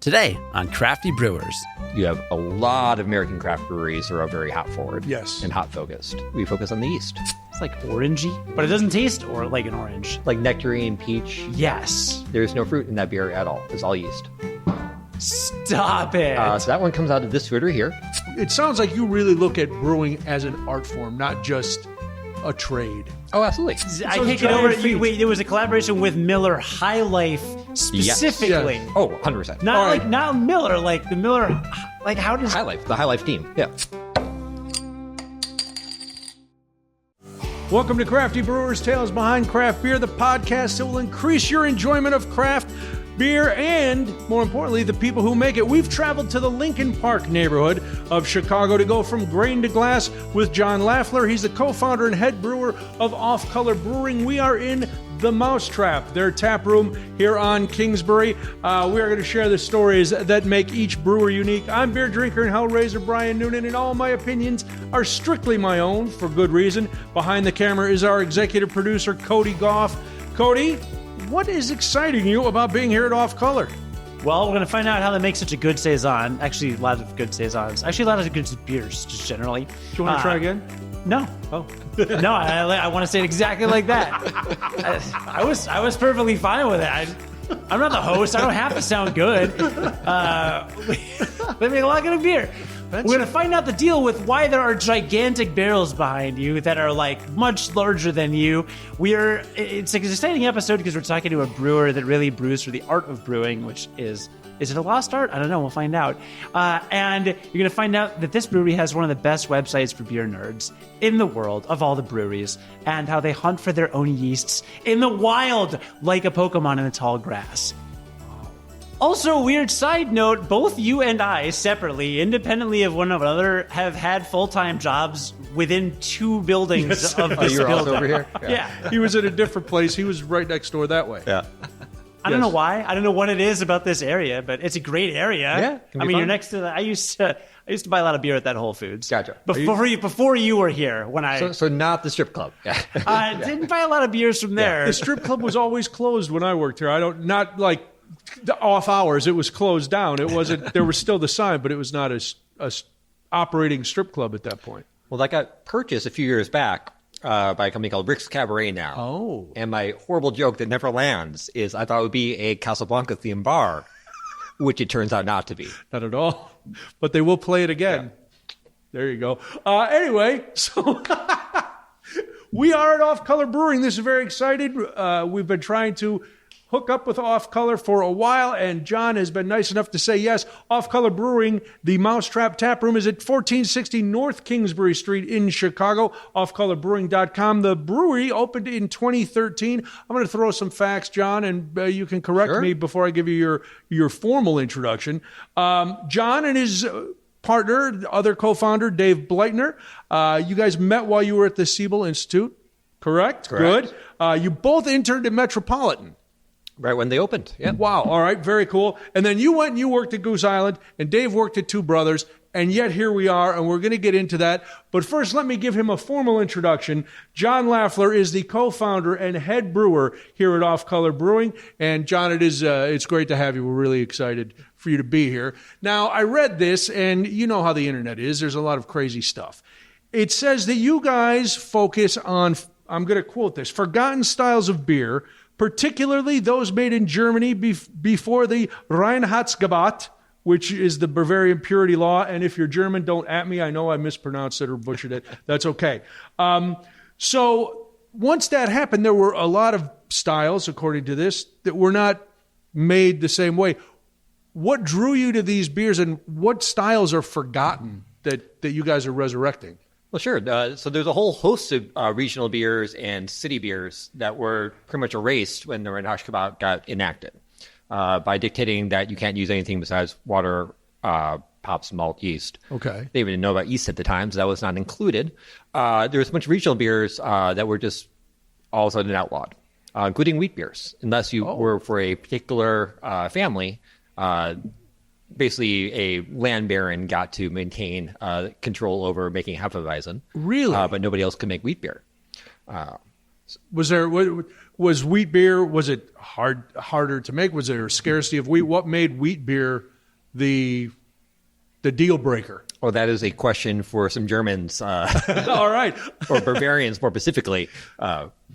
Today on Crafty Brewers. You have a lot of American craft breweries that are very hop forward. Yes. And hop focused. We focus on the yeast. It's like orangey, but it doesn't taste or like an orange. Like nectarine, peach. Yes. There's no fruit in that beer at all. It's all yeast. Stop it. So that one comes out of this foeder here. It sounds like you really look at brewing as an art form, not just a trade. Oh, absolutely. I can't get over it. Wait, there was a collaboration with Miller High Life specifically. Yes. Oh, 100%. Not Miller, like the Miller, like how does... High Life, the High Life team. Yeah. Welcome to Crafty Brewers, Tales Behind Craft Beer, the podcast that will increase your enjoyment of craft beer and, more importantly, the people who make it. We've traveled to the Lincoln Park neighborhood of Chicago to go from grain to glass with John Laffler. He's the co-founder and head brewer of Off Color Brewing. We are in the Mousetrap, their tap room here on Kingsbury. We are going to share the stories that make each brewer unique. I'm beer drinker and hellraiser Brian Noonan, and all my opinions are strictly my own for good reason. Behind the camera is our executive producer, Cody Gough. Cody, what is exciting you about being here at Off Color? Well, we're going to find out how they make such a good saison. Actually, a lot of good saisons. Actually, a lot of good beers, just generally. Do you want to try again? No. Oh. No, I want to say it exactly like that. I was perfectly fine with it. I'm not the host. I don't have to sound good. They make a lot of good beer. We're going to find out the deal with why there are gigantic barrels behind you that are like much larger than you. It's an exciting episode because we're talking to a brewer that really brews for the art of brewing, which is it a lost art? I don't know. We'll find out. And you're going to find out that this brewery has one of the best websites for beer nerds in the world of all the breweries, and how they hunt for their own yeasts in the wild like a Pokemon in the tall grass. Also, weird side note, both you and I, separately, independently of one another, have had full-time jobs within 2 buildings of this You're also building. over here? Yeah. He was at a different place. He was right next door that way. Yeah. I don't know why. I don't know what it is about this area, but it's a great area. Yeah, can be I mean, fun. you're next to the... I used to buy a lot of beer at that Whole Foods. Gotcha. Before you were here, when I... So not the strip club. Yeah. didn't buy a lot of beers from there. The strip club was always closed when I worked here. Not like the off hours. It was closed down. It wasn't. There was still the sign, but it was not a operating strip club at that point. Well, that got purchased a few years back by a company called Rick's Cabaret now. Oh. And my horrible joke that never lands is I thought it would be a Casablanca themed bar, which it turns out not to be. Not at all. But they will play it again. Yeah. There you go. Anyway, so we are at Off Color Brewing. This is very excited. We've been trying to hook up with Off Color for a while, and John has been nice enough to say yes. Off Color Brewing, the Mousetrap Tap Room, is at 1460 North Kingsbury Street in Chicago. offcolorbrewing.com. The brewery opened in 2013. I'm going to throw some facts, John, and you can correct me before I give you your formal introduction. John and his partner, the other co-founder, Dave Bleitner, you guys met while you were at the Siebel Institute, correct? Correct. Good. You both interned at Metropolitan. Right when they opened. Yeah. Wow. All right. Very cool. And then you went and you worked at Goose Island, and Dave worked at Two Brothers, and yet here we are, and we're going to get into that. But first, let me give him a formal introduction. John Laffler is the co-founder and head brewer here at Off Color Brewing. And John, it's great to have you. We're really excited for you to be here. Now, I read this, and you know how the internet is. There's a lot of crazy stuff. It says that you guys focus on, I'm going to quote this, forgotten styles of beer, particularly those made in Germany before the Reinheitsgebot, which is the Bavarian Purity Law. And if you're German, don't at me. I know I mispronounced it or butchered it. That's okay. So once that happened, there were a lot of styles, according to this, that were not made the same way. What drew you to these beers, and what styles are forgotten that you guys are resurrecting? Well, sure. So there's a whole host of regional beers and city beers that were pretty much erased when the Reinheitsgebot got enacted by dictating that you can't use anything besides water, hops, malt, yeast. Okay. They didn't know about yeast at the time, so that was not included. There's a bunch of regional beers that were just all of a sudden outlawed, including wheat beers, unless you were for a particular family. Basically, a land baron got to maintain control over making Hefeweizen. Really? But nobody else could make wheat beer. Was wheat beer, was it harder to make? Was there a scarcity of wheat? What made wheat beer the deal breaker? Well, that is a question for some Germans, All right. or Bavarians more specifically,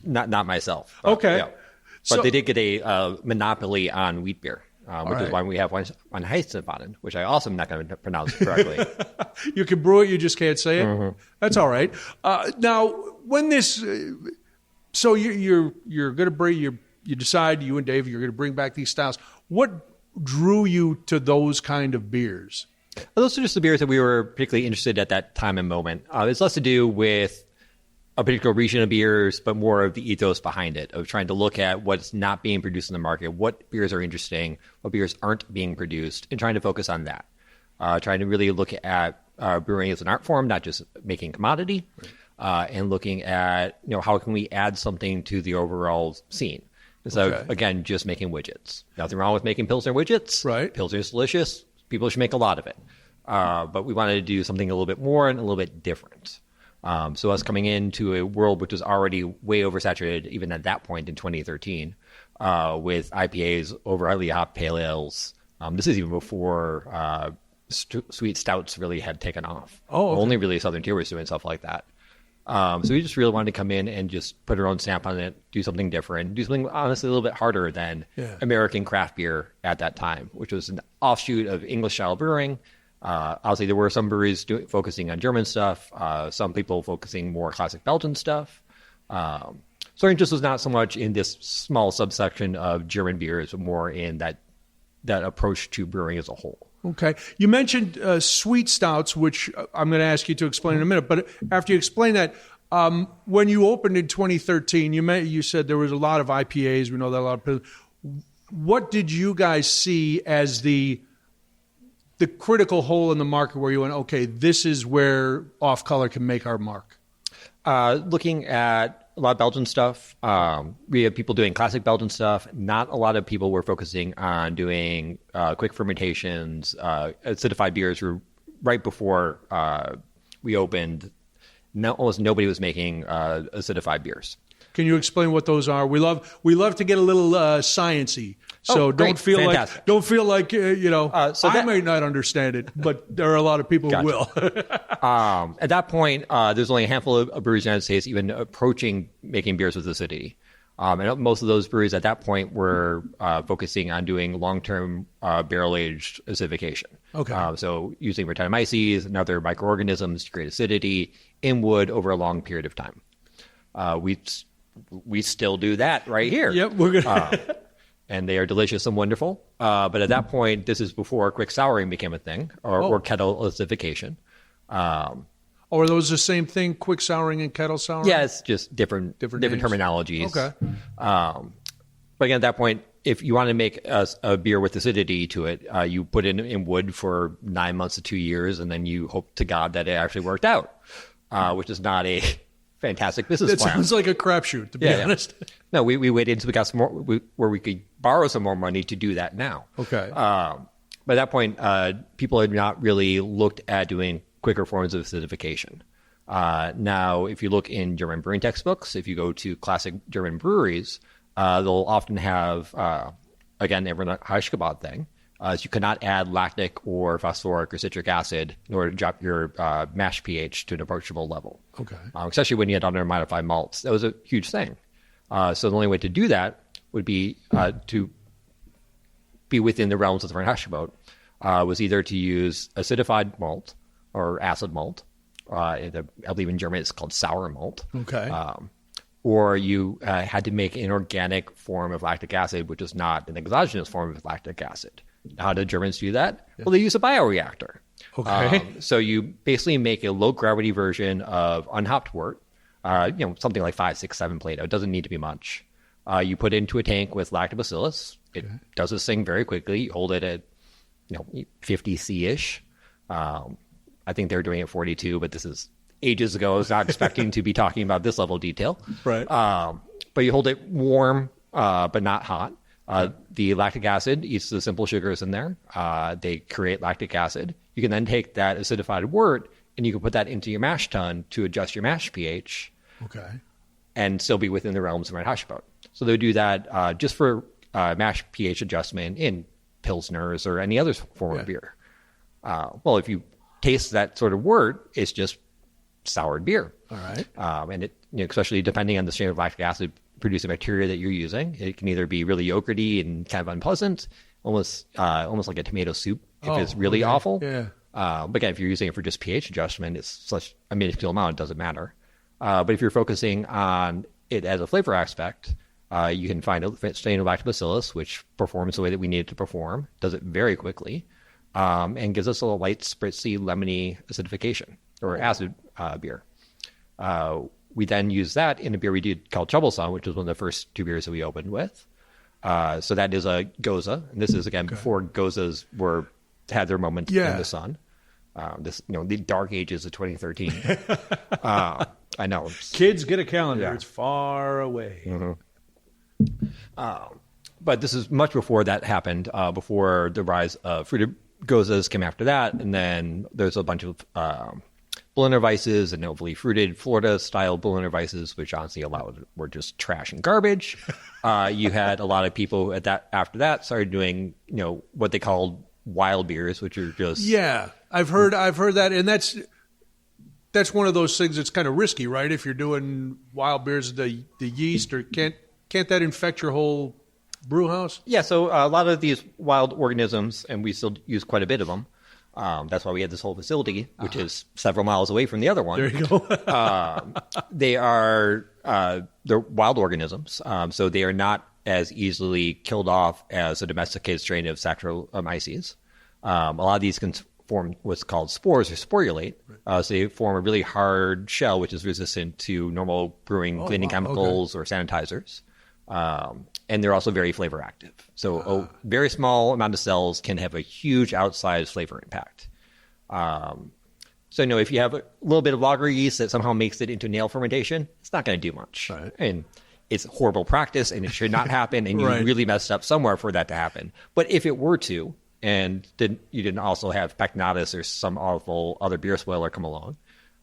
not myself. Okay. Yeah. But So- they did get a monopoly on wheat beer, which right. is why we have Reinheitsgebot, which I also am not going to pronounce correctly. You can brew it, you just can't say it. Mm-hmm. That's all right. Now, when this, so you're going to bring you decide, you and Dave, you're going to bring back these styles. What drew you to those kind of beers? Those are just the beers that we were particularly interested at that time and moment. It's less to do with a particular region of beers, but more of the ethos behind it, of trying to look at what's not being produced in the market, what beers are interesting, what beers aren't being produced, and trying to focus on that. Trying to really look at brewing as an art form, not just making commodity, and looking at, how can we add something to the overall scene. So again, just making widgets. Nothing wrong with making Pilsner widgets. Right. Pilsner is delicious. People should make a lot of it. But we wanted to do something a little bit more and a little bit different. So us coming into a world which was already way oversaturated, even at that point in 2013, with IPAs, over highly hop pale ales. This is even before sweet stouts really had taken off. Oh, okay. Only really Southern Tier was doing stuff like that. So we just really wanted to come in and just put our own stamp on it, do something different, do something honestly a little bit harder than American craft beer at that time, which was an offshoot of English style brewing. Obviously, there were some breweries focusing on German stuff, some people focusing more classic Belgian stuff. So our interest was not so much in this small subsection of German beers, but more in that approach to brewing as a whole. Okay. You mentioned sweet stouts, which I'm going to ask you to explain in a minute. But after you explain that, when you opened in 2013, you said there was a lot of IPAs. We know that a lot of. What did you guys see as the critical hole in the market where you went, okay, this is where Off Color can make our mark? Looking at a lot of Belgian stuff. We have people doing classic Belgian stuff. Not a lot of people were focusing on doing quick fermentations. Acidified beers were right before we opened. Almost nobody was making acidified beers. Can you explain what those are? We love to get a little sciencey. So don't feel like I may not understand it, but there are a lot of people who will. At that point, there's only a handful of breweries in the United States even approaching making beers with acidity. And most of those breweries at that point were focusing on doing long-term barrel-aged acidification. Okay. So using Brettanomyces and other microorganisms to create acidity in wood over a long period of time. We still do that right here. Yep, we're gonna. And they are delicious and wonderful. But at that point, this is before quick souring became a thing, or kettle acidification. Are those the same thing, quick souring and kettle souring? Yeah, it's just different terminologies. Okay. But again, at that point, if you want to make a beer with acidity to it, you put it in wood for 9 months to 2 years, and then you hope to God that it actually worked out, which is not a fantastic business plan. It sounds like a crapshoot, to be honest. No, we waited until we got some more, where we could borrow some more money to do that now. Okay. But at that point, people had not really looked at doing quicker forms of acidification. Now, if you look in German brewing textbooks, if you go to classic German breweries, they'll often have, again, the Reinheitsgebot thing. So you cannot add lactic or phosphoric or citric acid in order to drop your mash pH to an approachable level. Okay. Especially when you had under-modified malts. That was a huge thing. So the only way to do that would be to be within the realms of the Reinheitsgebot, was either to use acidified malt or acid malt. I believe in German it's called sour malt. Okay. Or you had to make an organic form of lactic acid, which is not an exogenous form of lactic acid. How do Germans do that? Well, they use a bioreactor. Okay. So you basically make a low-gravity version of unhopped wort, something like 5, 6, 7 Plato. It doesn't need to be much. You put it into a tank with lactobacillus. It does this thing very quickly. You hold it at 50 C-ish. I think they're doing it 42, but this is ages ago. I was not expecting to be talking about this level of detail. Right. But you hold it warm, but not hot. The lactic acid eats the simple sugars in there. They create lactic acid. You can then take that acidified wort and you can put that into your mash tun to adjust your mash pH. Okay. And still be within the realms of Reinheitsgebot. So they would do that just for mash pH adjustment in pilsners or any other form of beer. Well, if you taste that sort of wort, it's just soured beer. All right. And it, especially depending on the strain of lactic acid producing bacteria that you're using, it can either be really yogurty and kind of unpleasant, almost like a tomato soup if it's really awful. Yeah. But again, if you're using it for just pH adjustment, it's such a minuscule amount, it doesn't matter. But if you're focusing on it as a flavor aspect, you can find a strain of lactobacillus, which performs the way that we need it to perform, does it very quickly, and gives us a light, spritzy, lemony acidification or acid beer. We then use that in a beer we did called Troublesome, which was one of the first 2 beers that we opened with. So that is a Goza, and this is again before Gozas had their moment in the sun. The dark ages of 2013. I know. Kids, get a calendar. Yeah. It's far away. But this is much before that happened, before the rise of fruited Gozas came after that. And then there's a bunch of Berliner Weisses and overly fruited Florida-style Berliner Weisses, which honestly were just trash and garbage. You had a lot of people after that started doing, what they called wild beers, which are just... Yeah, I've heard that, and that's one of those things that's kind of risky, right? If you're doing wild beers, the yeast, or can't that infect your whole brew house? Yeah, so a lot of these wild organisms, and we still use quite a bit of them. That's why we had this whole facility, which is several miles away from the other one. There you go. They're wild organisms, so they are not as easily killed off as a domesticated strain of Saccharomyces. A lot of these can form what's called spores or sporulate. So they form a really hard shell, which is resistant to normal brewing cleaning chemicals or sanitizers. And they're also very flavor active. So a very small amount of cells can have a huge outsized flavor impact. So if you have a little bit of lager yeast that somehow makes it into nail fermentation, it's not going to do much. Right. And it's horrible practice, and it should not happen, and you really messed up somewhere for that to happen. But if it were to, and you didn't also have pectinatus or some awful other beer spoiler come along,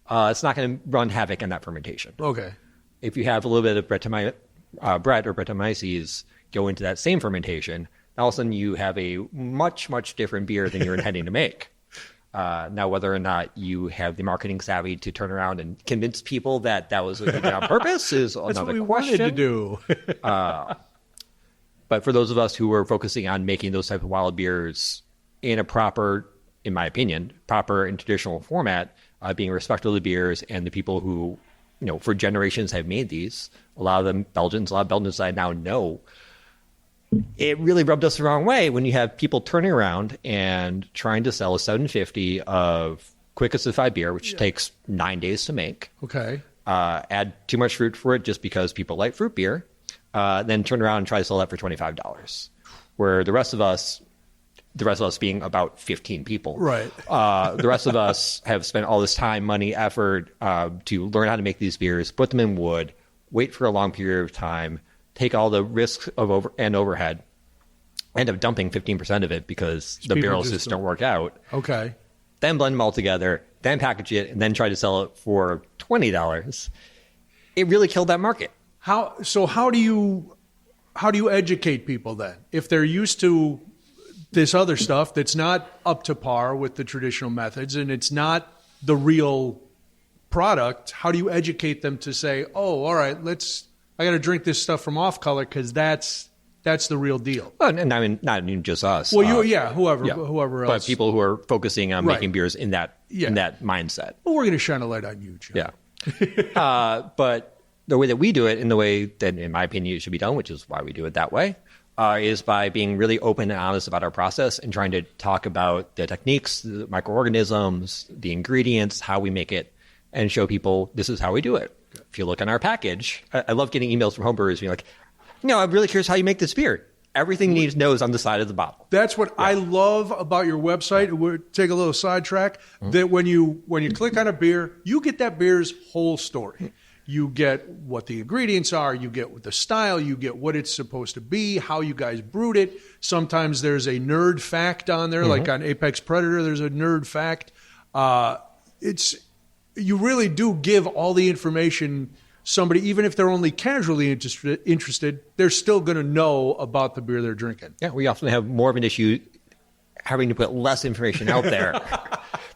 it's not going to run havoc in that fermentation. Okay. If you have a little bit of Brett or Brettanomyces go into that same fermentation, all of a sudden you have a much, much different beer than you're intending to make. Now, whether or not you have the marketing savvy to turn around and convince people that was what you did on purpose is another That's what we question. wanted to do. But for those of us who are focusing on making those type of wild beers in a proper, in my opinion, proper and traditional format, being respectful of the beers and the people who, for generations have made these, a lot of Belgians I now know, it really rubbed us the wrong way when you have people turning around and trying to sell a 750 of quick acidified beer, which takes 9 days to make. Okay. Add too much fruit for it just because people like fruit beer. Then turn around and try to sell that for $25, where the rest of us being about 15 people, right? The rest of us have spent all this time, money, effort to learn how to make these beers, put them in wood, wait for a long period of time, take all the risks of overhead, end up dumping 15% of it because the barrels just don't work out. Okay. Then blend them all together, then package it, and then try to sell it for $20. It really killed that market. How do you educate people then if they're used to this other stuff that's not up to par with the traditional methods and it's not the real product? How do you educate them to say, "Oh, all right, I got to drink this stuff from Off Color because that's the real deal"? Well, and I mean, not even just us. Well, whoever else. But people who are focusing on making beers in that mindset. Well, we're going to shine a light on you, John. Yeah. But the way that we do it, and the way that, in my opinion, it should be done, which is why we do it that way, is by being really open and honest about our process and trying to talk about the techniques, the microorganisms, the ingredients, how we make it, and show people this is how we do it. If you look on our package, I love getting emails from homebrewers being like, I'm really curious how you make this beer. Everything you need to know is on the side of the bottle. That's what I love about your website. We'll take a little sidetrack. That when you click on a beer, you get that beer's whole story. You get what the ingredients are, you get the style, you get what it's supposed to be, how you guys brewed it. Sometimes there's a nerd fact on there, like on Apex Predator, there's a nerd fact. You really do give all the information somebody, even if they're only casually interested, they're still going to know about the beer they're drinking. Yeah, we often have more of an issue having to put less information out there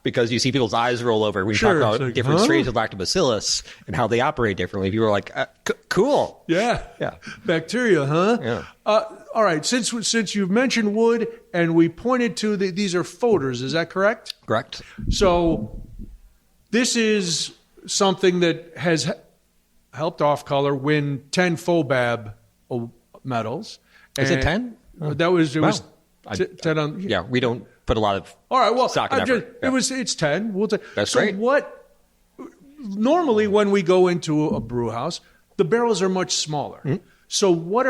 because you see people's eyes roll over when you talk about like, different strains of lactobacillus and how they operate differently. People are like, cool. Yeah. Bacteria, huh? Yeah. All right. Since you've mentioned wood and we pointed to these are foeders, is that correct? Correct. So this is something that has helped Off Color win 10 FOBAB medals. Is it 10? That was it. Wow. Was 10 on. Yeah, we don't put a lot of all right. Well, stock and effort. It's 10. We'll That's so great. What normally when we go into a brew house, the barrels are much smaller. Mm-hmm. So what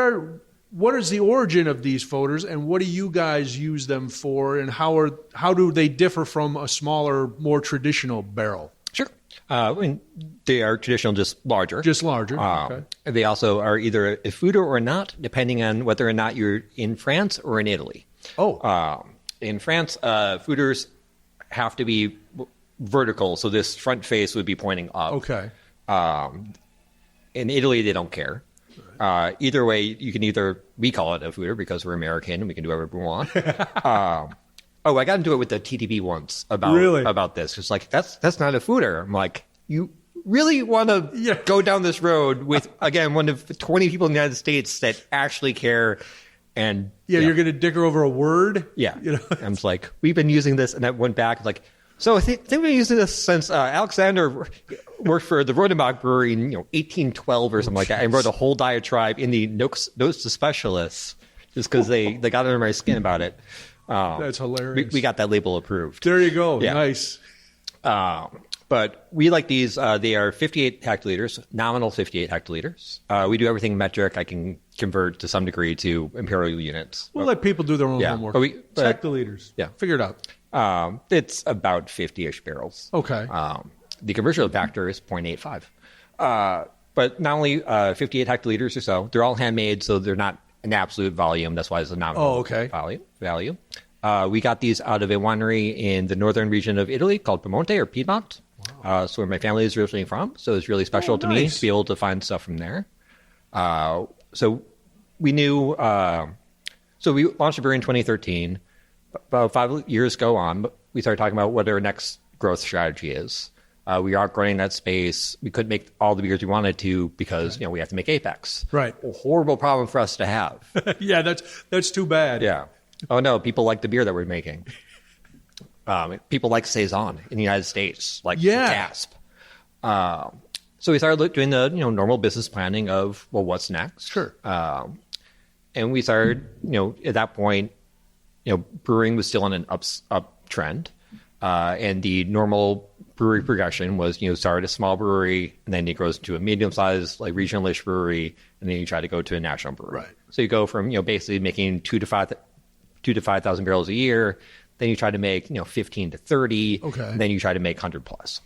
is the origin of these foeders, and what do you guys use them for, and how do they differ from a smaller, more traditional barrel? Sure. I mean, they are traditional, just larger. Just larger. Okay. They also are either a foeder or not, depending on whether or not you're in France or in Italy. Oh. In France, foeders have to be vertical, so this front face would be pointing up. Okay. In Italy, they don't care. Either way, you can we call it a foeder because we're American and we can do whatever we want. I got into it with the TTB once about this. It's like, that's not a foeder. I'm like, you really want to go down this road with, again, one of 20 people in the United States that actually care. And you're going to dicker over a word? Yeah. I'm just like, we've been using this. And I went back like, so I think we've been using this since Alexander worked for the Rodenbach Brewery in 1812 or something like that. And wrote a whole diatribe in the Notes to Specialists just because they got under my skin about it. That's hilarious. We got that label approved. There you go. Yeah. Nice. But we like these. They are 58 hectoliters, nominal 58 hectoliters. We do everything metric. I can convert to some degree to imperial units. We'll let people do their own homework. Hectoliters. Yeah. Figure it out. It's about 50-ish barrels. Okay. The conversion factor is 0.85. But not only 58 hectoliters or so, they're all handmade, so they're not an absolute volume. That's why it's a nominal value. We got these out of a winery in the northern region of Italy called Piemonte or Piedmont. Wow. So where my family is originally from. So it's really special to me to be able to find stuff from there. So we knew. So we launched a brewery in 2013. About 5 years go on, we started talking about what our next growth strategy is. We are growing that space. We couldn't make all the beers we wanted to because we have to make Apex. Right. A horrible problem for us to have. Yeah, that's too bad. Yeah. Oh no, people like the beer that we're making. People like saison in the United States, like gasp. So we started doing the normal business planning of what's next. Sure. And we started at that point, brewing was still on an uptrend, and the normal brewery progression was start a small brewery and then it grows to a medium-sized like regional-ish brewery, and then you try to go to a national brewery. Right. So you go from basically making 2,000 to 5,000 barrels a year. Then you try to make 15 to 30. Okay. And then you try to make 100 plus.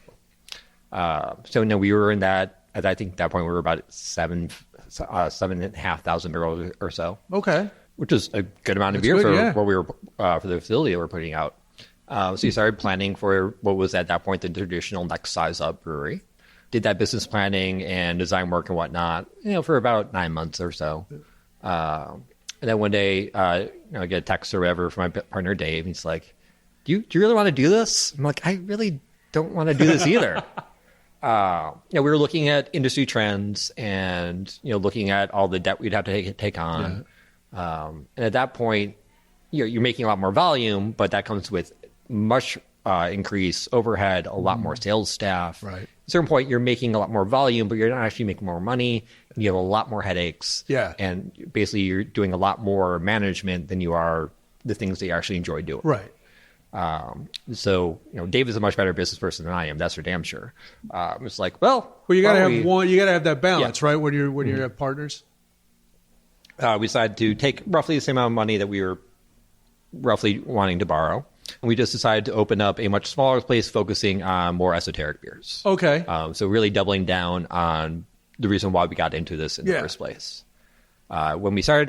So we were in that. I think at that point we were about 7,500 barrels or so. Okay. Which is a good amount of beer for what we were for the facility that we're putting out. So you started planning for what was at that point the traditional next size up brewery. Did that business planning and design work and whatnot, for about 9 months or so. And then one day, I get a text or whatever from my partner Dave. And he's like, "Do you really want to do this?" I'm like, "I really don't want to do this either." We were looking at industry trends and looking at all the debt we'd have to take on. Yeah. And at that point, you're making a lot more volume, but that comes with much increased overhead, a lot more sales staff. Right. At a certain point, you're making a lot more volume, but you're not actually making more money. And you have a lot more headaches. Yeah. And basically, you're doing a lot more management than you are the things that you actually enjoy doing. Right. So Dave is a much better business person than I am. That's for damn sure. It's like, you got to have one. You got to have that balance, right? When you have partners. We decided to take roughly the same amount of money that we were roughly wanting to borrow. And we just decided to open up a much smaller place focusing on more esoteric beers. Okay. So really doubling down on the reason why we got into this in the first place. When we started,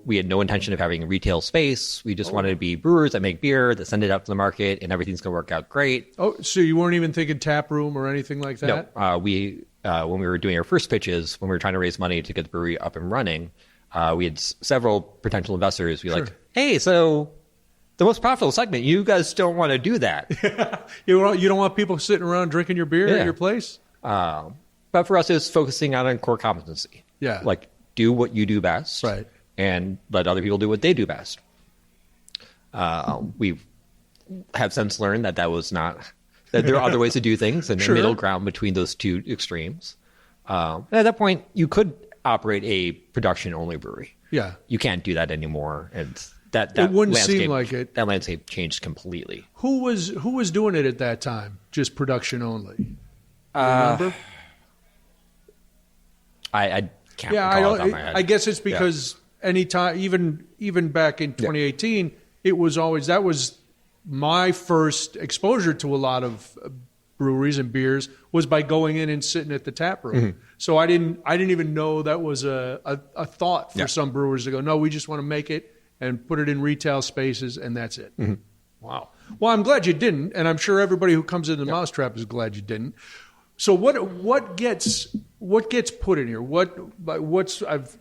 we had no intention of having a retail space. We just wanted to be brewers that make beer, that send it out to the market, and everything's going to work out great. Oh, so you weren't even thinking tap room or anything like that? No. when we were doing our first pitches, when we were trying to raise money to get the brewery up and running, we had several potential investors. We were like, hey, so the most profitable segment, you guys don't want to do that. You don't want people sitting around drinking your beer at your place? But for us, it's focusing on a core competency. Yeah. Like, do what you do best. Right. And let other people do what they do best. We have since learned that was not, that there are other ways to do things and a middle ground between those two extremes. And at that point, you could operate a production-only brewery. Yeah. You can't do that anymore. And that it wouldn't landscape, seem like it. That landscape changed completely. Who was doing it at that time? Just production only? Remember? I can't recall it off my head. I guess it's because anytime, even back in 2018, it was always, that was my first exposure to a lot of breweries and beers was by going in and sitting at the tap room. Mm-hmm. So I didn't even know that was a thought for some brewers to go, no, we just want to make it and put it in retail spaces and that's it. Mm-hmm. Wow. Well, I'm glad you didn't, and I'm sure everybody who comes into the Mousetrap is glad you didn't. So what gets put in here?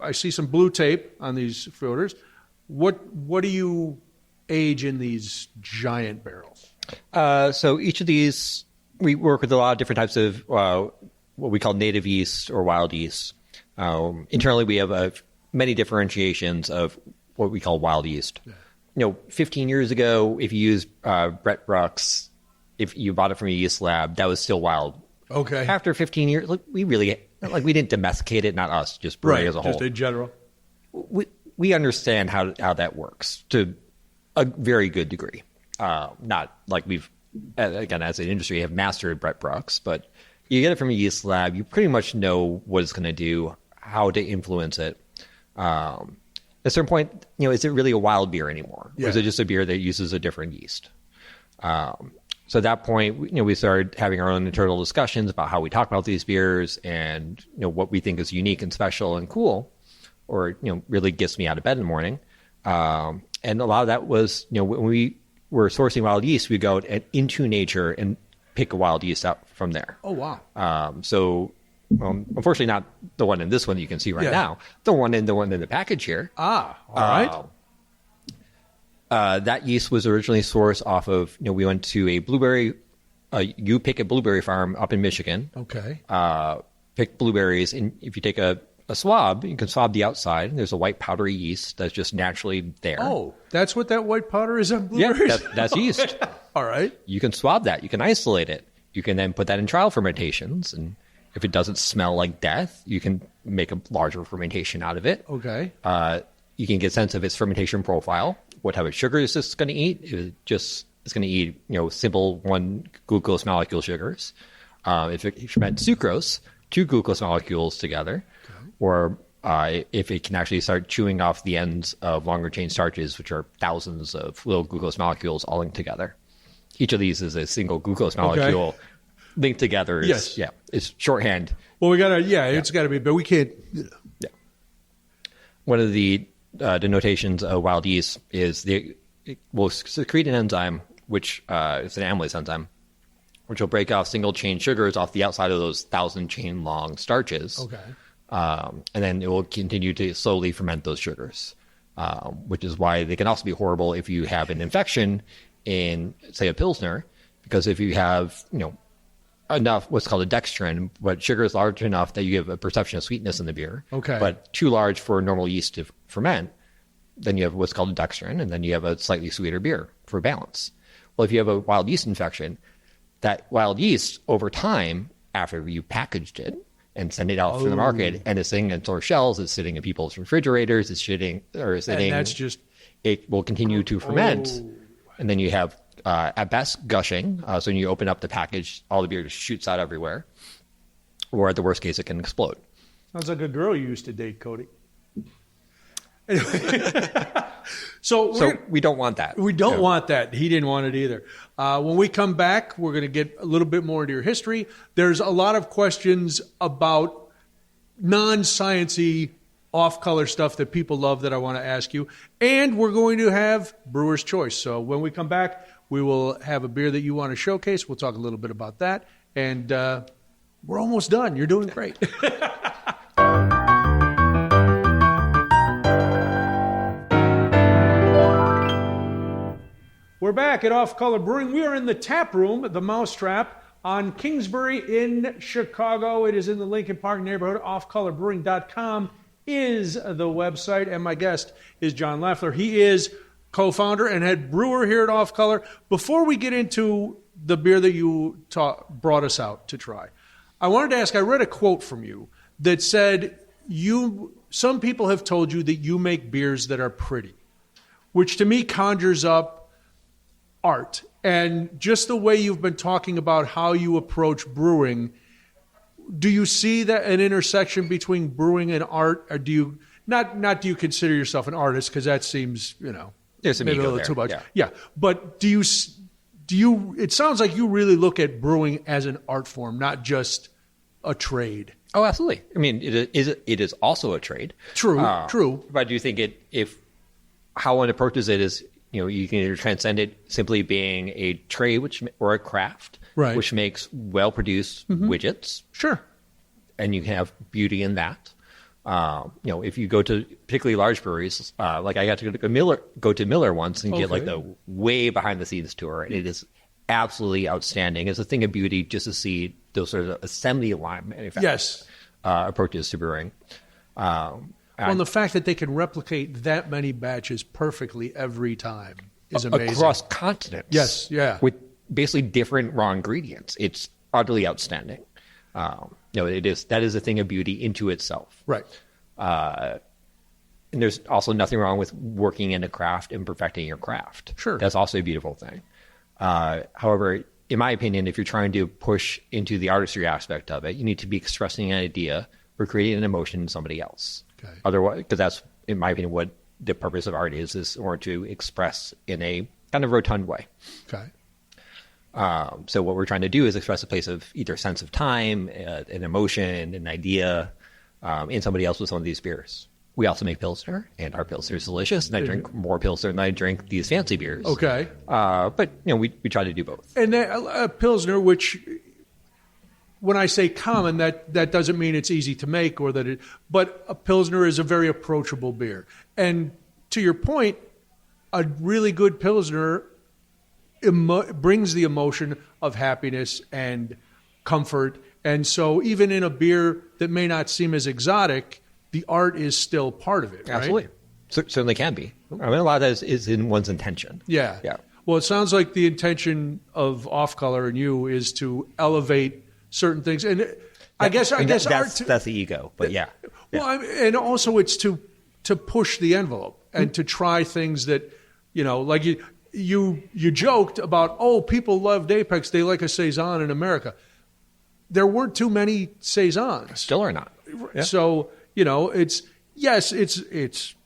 I see some blue tape on these foeders. What do you age in these giant barrels? So each of these, we work with a lot of different types of what we call native yeast or wild yeast. Internally, we have many differentiations of what we call wild yeast. Yeah. 15 years ago, if you used Brett Brooks, if you bought it from a yeast lab, that was still wild. Okay. After 15 years, we didn't domesticate it, not us, just brewing as a whole. Just in general. We understand how that works to a very good degree. Not like we've, again, as an industry, have mastered Brett Brooks, but you get it from a yeast lab, you pretty much know what it's going to do, how to influence it. At a certain point, is it really a wild beer anymore? Yeah. Or is it just a beer that uses a different yeast? So at that point, we started having our own internal discussions about how we talk about these beers and, what we think is unique and special and cool, or, really gets me out of bed in the morning. And a lot of that was, when we were sourcing wild yeast, we go into nature and pick a wild yeast out from there. Oh, wow. So unfortunately not the one in this one that you can see right now, the one in the package here. All right. That yeast was originally sourced off of, we went to a blueberry, you pick a blueberry farm up in Michigan. Okay. Pick blueberries, and if you take a swab, you can swab the outside, and there's a white powdery yeast that's just naturally there. Oh, that's what that white powder is on blueberries? Yeah, that's yeast. All right. You can swab that. You can isolate it. You can then put that in trial fermentations, and if it doesn't smell like death, you can make a larger fermentation out of it. Okay. You can get a sense of its fermentation profile. What type of sugar is this going to eat? It's going to eat, simple 1 glucose molecule sugars. If it ferments sucrose, 2 glucose molecules together, or if it can actually start chewing off the ends of longer chain starches, which are thousands of little glucose molecules all linked together. Each of these is a single glucose molecule linked together. It's shorthand. Well, it's got to be, but we can't. Yeah. One of the denotations of wild yeast is it will secrete an enzyme, which is an amylase enzyme, which will break off single chain sugars off the outside of those 1,000 chain long starches. Okay. And then it will continue to slowly ferment those sugars, which is why they can also be horrible if you have an infection in, say, a pilsner, because if you have, enough what's called a dextrin, but sugar is large enough that you have a perception of sweetness in the beer, but too large for normal yeast to ferment, then you have what's called a dextrin, and then you have a slightly sweeter beer for balance. Well, if you have a wild yeast infection, that wild yeast over time, after you packaged it and send it out from the market, and it's sitting in store shelves, it's sitting in people's refrigerators, and that's just, it will continue to ferment, and then you have at best gushing. So when you open up the package, all the beer just shoots out everywhere, or at the worst case, it can explode. Sounds like a girl you used to date, Cody. So we don't want that. We don't want that. He didn't want it either. When we come back, we're going to get a little bit more into your history. There's a lot of questions about non-sciencey, off-color stuff that people love that I want to ask you. And we're going to have Brewer's Choice. So when we come back, we will have a beer that you want to showcase. We'll talk a little bit about that. And We're almost done. You're doing great. We're back at Off Color Brewing. We are in the tap room, the Mousetrap, on Kingsbury in Chicago. It is in the Lincoln Park neighborhood. offcolorbrewing.com is the website, and my guest is John Laffler. He is co-founder and head brewer here at Off Color. Before we get into the beer that you brought us out to try, I wanted to ask, I read a quote from you that said, some people have told you that you make beers that are pretty, which to me conjures up art. And just the way you've been talking about how you approach brewing, do you see that an intersection between brewing and art? Or do you not do you consider yourself an artist, because that seems, there's some maybe a ego little there. too much. Yeah. But do you it sounds like you really look at brewing as an art form, not just a trade. Oh, absolutely. I mean, it is also a trade. True. But I do think how one approaches it is, you can either transcend it simply being a trade or a craft, right, which makes well-produced widgets. Sure. And you can have beauty in that. If you go to particularly large breweries, like I got to go to Miller once and get like the way behind the scenes tour, and it is absolutely outstanding. It's a thing of beauty just to see those sort of assembly line manufacturers approaches to brewing. And the fact that they can replicate that many batches perfectly every time is amazing. Across continents. Yes, yeah. With basically different raw ingredients. It's utterly outstanding. That is a thing of beauty into itself. Right. And there's also nothing wrong with working in a craft and perfecting your craft. Sure. That's also a beautiful thing. However, in my opinion, if you're trying to push into the artistry aspect of it, you need to be expressing an idea or creating an emotion in somebody else. Okay. Otherwise, because that's, in my opinion, what the purpose of art is in order to express in a kind of rotund way. Okay. So what we're trying to do is express a place of either sense of time, an emotion, an idea in somebody else with some of these beers. We also make Pilsner, and our Pilsner is delicious, and I drink more Pilsner than I drink these fancy beers. Okay. But, we try to do both. And a Pilsner, which, when I say common, that doesn't mean it's easy to make, but a Pilsner is a very approachable beer. And to your point, a really good Pilsner brings the emotion of happiness and comfort. And so even in a beer that may not seem as exotic, the art is still part of it, right? Absolutely. Certainly can be. I mean, a lot of that is in one's intention. Yeah. Yeah. Well, it sounds like the intention of Off Color and you is to elevate certain things. And I guess that's the ego, but yeah. Well, and also it's to push the envelope and to try things that, like you joked about, people loved Apex, they like a saison in America. There weren't too many saisons. Still are not. Yeah. So, it's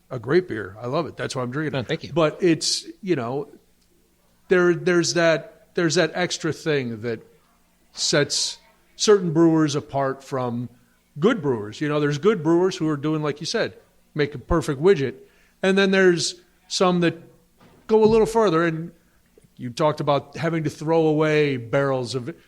a great beer. I love it. That's why I'm drinking it. No, thank you. But it's, there's that extra thing that sets certain brewers apart from good brewers. There's good brewers who are doing, like you said, make a perfect widget. And then there's some that go a little further, and you talked about having to throw away barrels of it,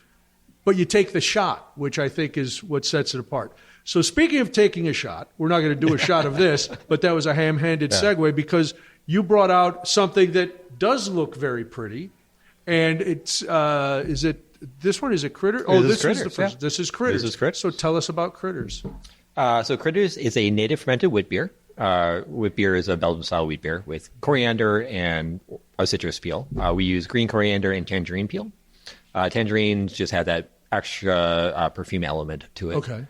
but you take the shot, which I think is what sets it apart. So speaking of taking a shot, we're not going to do a shot of this, but that was a ham-handed segue, because you brought out something that does look very pretty, and it's this one is a Critter? This is Critters. This is Critters. This is Critters. So tell us about Critters. So Critters is a native fermented wheat beer. Wheat beer is a Belgian-style wheat beer with coriander and a citrus peel. We use green coriander and tangerine peel. Tangerines just have that extra perfume element to it. Okay.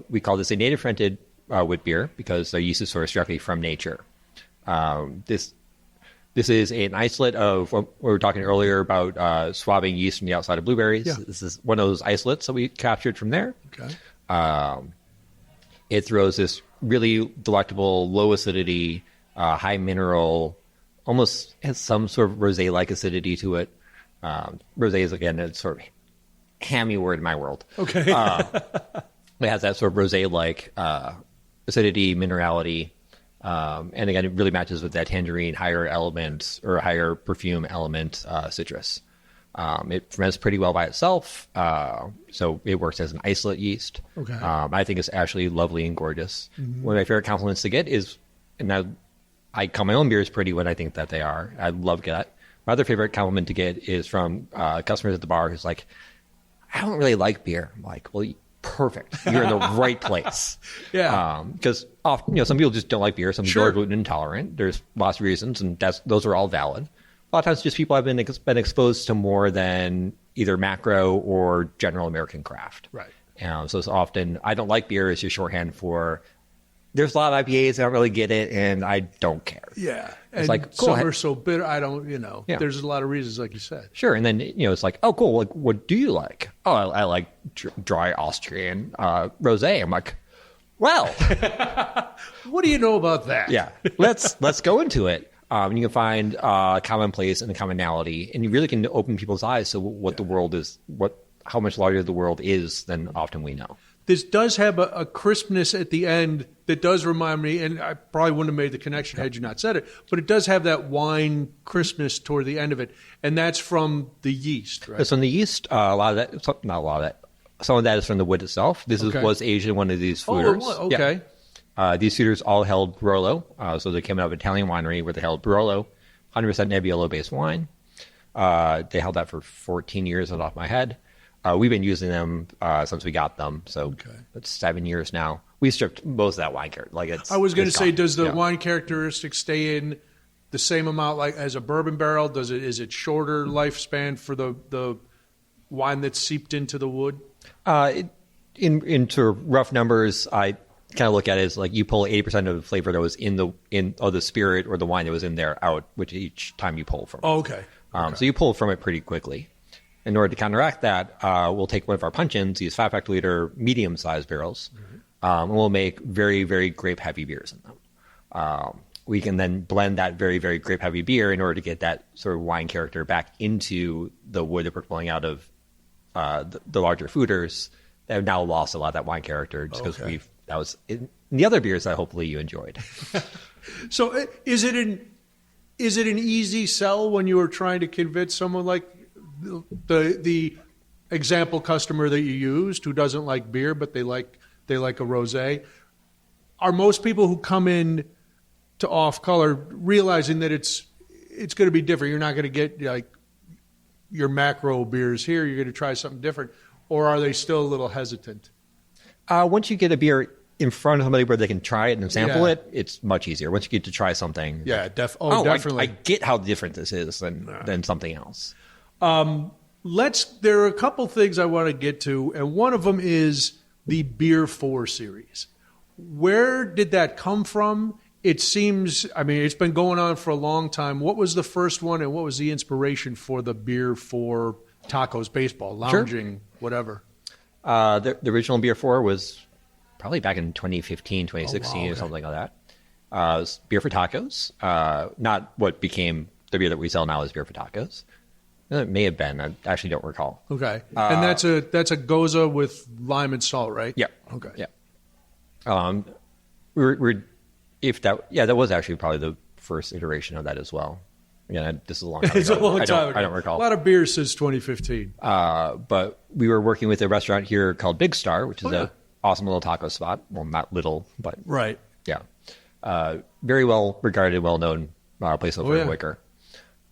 We call this a native fermented wheat beer because the yeast is sourced directly from nature. This is an isolate of what we were talking earlier about swabbing yeast from the outside of blueberries. Yeah. This is one of those isolates that we captured from there. Okay. It throws this really delectable, low acidity, high mineral, almost has some sort of rosé-like acidity to it. Rosé is, again, a sort of hammy word in my world. Okay. It has that sort of rosé-like acidity, minerality, and again, it really matches with that tangerine, higher element or higher perfume element citrus. It ferments pretty well by itself, so it works as an isolate yeast. Okay. I think it's actually lovely and gorgeous. One of my favorite compliments to get is, and I call my own beers pretty when I think that they are. I love that. My other favorite compliment to get is from customers at the bar who's like, I don't really like beer. I'm like, well, perfect. You're in the right place. Yeah. Because some people just don't like beer. Some people are gluten intolerant. There's lots of reasons, and those are all valid. A lot of times, just people have been exposed to more than either macro or general American craft. Right. So it's often, I don't like beer is just shorthand for, there's a lot of IPAs, I don't really get it, and I don't care. Yeah. It's like, cool, some are so bitter, I don't, Yeah. There's a lot of reasons, like you said. Sure. And then, it's like, oh, cool. Like, what do you like? Oh, I like dry Austrian rosé. I'm like, well. What do you know about that? Yeah. Let's go into it. You can find commonplace and a commonality, and you really can open people's eyes to what the world is, how much larger the world is than often we know. This does have a crispness at the end that does remind me, and I probably wouldn't have made the connection had you not said it, but it does have that wine crispness toward the end of it, and that's from the yeast, right? It's from the yeast. Not a lot of that. Some of that is from the wood itself. This was aged in one of these foeders. Oh, okay. Yeah. These foeders all held Barolo, so they came out of an Italian winery where they held Barolo, 100% Nebbiolo-based wine. They held that for 14 years, off the top of my head. We've been using them since we got them, so it's 7 years now. We stripped most of that wine character. I was going to say, does the wine characteristics stay in the same amount like as a bourbon barrel? Is it shorter lifespan for the wine that's seeped into the wood? Into rough numbers, I kind of look at it as like you pull 80% of the flavor that was in the spirit or the wine that was in there out, which each time you pull from it. Oh, okay. So you pull from it pretty quickly. In order to counteract that, we'll take one of our punch-ins, these 5 hectoliter medium-sized barrels, and we'll make very, very grape-heavy beers in them. We can then blend that very, very grape-heavy beer in order to get that sort of wine character back into the wood that we're pulling out of the larger foeders that have now lost a lot of that wine character just because that was in the other beers that hopefully you enjoyed. So is it an easy sell when you were trying to convince someone like the example customer that you used who doesn't like beer but they like a rosé? Are most people who come in to Off Color realizing that it's going to be different? You're not going to get like your macro beers here. You're going to try something different, or are they still a little hesitant? Once you get a beer in front of somebody where they can try it and sample it, it's much easier. Once you get to try something, definitely. I get how different this is than something else. There are a couple things I want to get to, and one of them is the Beer 4 series. Where did that come from? It seems, it's been going on for a long time. What was the first one, and what was the inspiration for the Beer 4 tacos, baseball, lounging, whatever? The original Beer 4 was probably back in 2015, 2016 or something like that. It was Beer for Tacos, not what became the beer that we sell now is Beer for Tacos. It may have been. I actually don't recall. Okay. And that's a Goza with lime and salt, right? Yeah. Okay. Yeah. That was actually probably the first iteration of that as well. Again, this is a long time ago. It's a long time ago. I don't recall. A lot of beers since 2015. But we were working with a restaurant here called Big Star, which is an awesome little taco spot. Well, not little, but right. Yeah. Very well regarded, well-known place over in Wicker.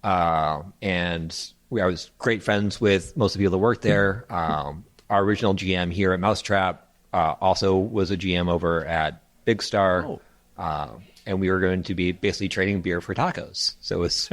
And I was great friends with most of the people that worked there. Our original GM here at Mousetrap also was a GM over at Big Star. And we were going to be basically trading beer for tacos. So it was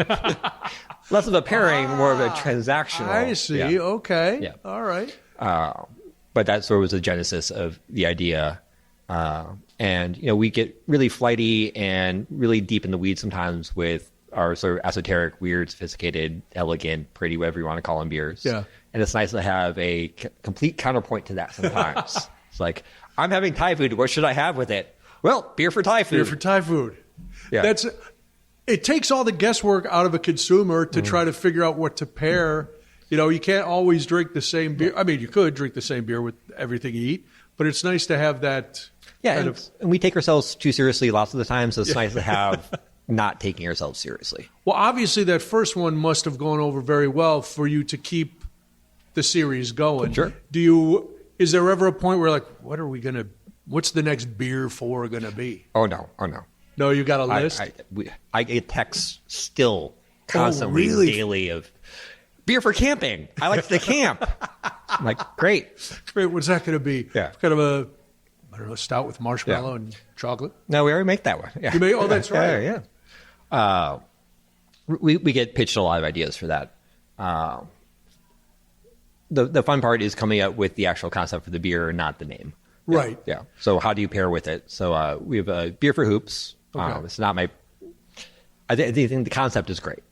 less of a pairing, more of a transactional. I see. Yeah. Okay. Yeah. All right. But that sort of was the genesis of the idea. And, we get really flighty and really deep in the weeds sometimes with our sort of esoteric, weird, sophisticated, elegant, pretty, whatever you want to call them, beers. Yeah. And it's nice to have a complete counterpoint to that sometimes. It's like, I'm having Thai food. What should I have with it? Well, beer for Thai food. Beer for Thai food. Yeah. It takes all the guesswork out of a consumer to try to figure out what to pair. You can't always drink the same beer. I mean, you could drink the same beer with everything you eat, but it's nice to have that. Yeah, and we take ourselves too seriously lots of the time, so it's nice to have not taking ourselves seriously. Well, obviously that first one must have gone over very well for you to keep the series going. Sure. Is there ever a point where what's the next beer for going to be? Oh no. No, you got a list? I get texts still constantly, really? daily of beer for camping. I like to camp. I'm like, great. What's that going to be? Yeah. Kind of a stout with marshmallow and chocolate? No, we already make that one. Yeah. You may? Oh, that's right. Yeah. We get pitched a lot of ideas for that. The fun part is coming up with the actual concept for the beer, not the name. Right. Yeah. So how do you pair with it? So we have a beer for hoops. Okay. It's not my. I think the concept is great.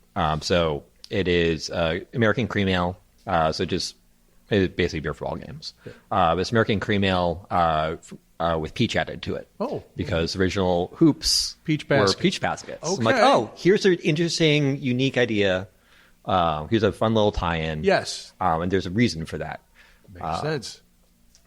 So it is American cream ale. So it's basically beer for all games. It's American cream ale with peach added to it. Oh. Because original hoops Peach were basket. peach baskets. Okay. I'm like, oh, here's an interesting, unique idea. Here's a fun little tie-in. Yes. And there's a reason for that. Makes sense.